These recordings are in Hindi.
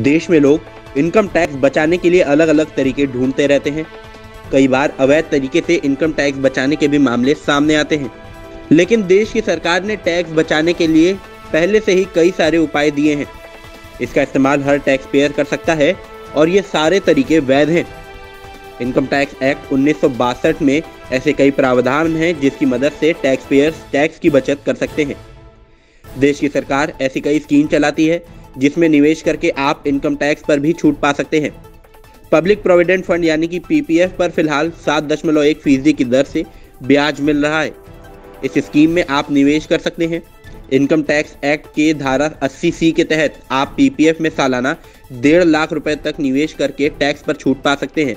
देश में लोग इनकम टैक्स बचाने के लिए अलग अलग तरीके ढूंढते रहते हैं। कई बार अवैध तरीके से इनकम टैक्स बचाने के भी मामले सामने आते हैं, लेकिन देश की सरकार ने टैक्स बचाने के लिए पहले से ही कई सारे उपाय दिए हैं। इसका इस्तेमाल हर टैक्स पेयर कर सकता है और ये सारे तरीके वैध हैं। इनकम टैक्स एक्ट 1962 में ऐसे कई प्रावधान हैं जिसकी मदद से टैक्स पेयर्स टैक्स की बचत कर सकते हैं। देश की सरकार ऐसी कई स्कीम चलाती है जिसमें निवेश करके आप इनकम टैक्स पर भी छूट पा सकते हैं। पब्लिक प्रोविडेंट फंड यानी कि पीपीएफ पर फिलहाल 7.1% की दर से ब्याज मिल रहा है। इस स्कीम में आप निवेश कर सकते हैं। इनकम टैक्स एक्ट के धारा 80C के तहत आप पीपीएफ में सालाना 1.5 लाख रुपए तक निवेश करके टैक्स पर छूट पा सकते हैं।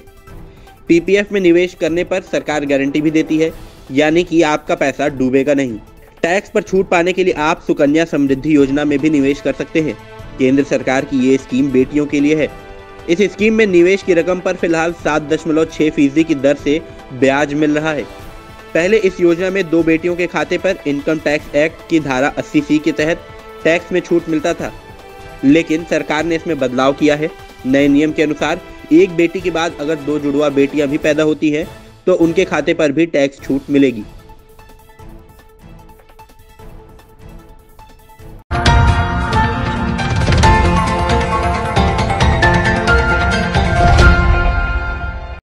पीपीएफ में निवेश करने पर सरकार गारंटी भी देती है, यानी कि आपका पैसा डूबेगा नहीं। टैक्स पर छूट पाने के लिए आप सुकन्या समृद्धि योजना में भी निवेश कर सकते हैं। केंद्र सरकार की ये स्कीम बेटियों के लिए है। इस स्कीम में निवेश की रकम पर फिलहाल 7.6% की दर से ब्याज मिल रहा है। पहले इस योजना में 2 बेटियों के खाते पर इनकम टैक्स एक्ट की धारा 80C के तहत टैक्स में छूट मिलता था, लेकिन सरकार ने इसमें बदलाव किया है। नए नियम के अनुसार एक बेटी के बाद अगर 2 जुड़वा बेटियां भी पैदा होती हैं तो उनके खाते पर भी टैक्स छूट मिलेगी।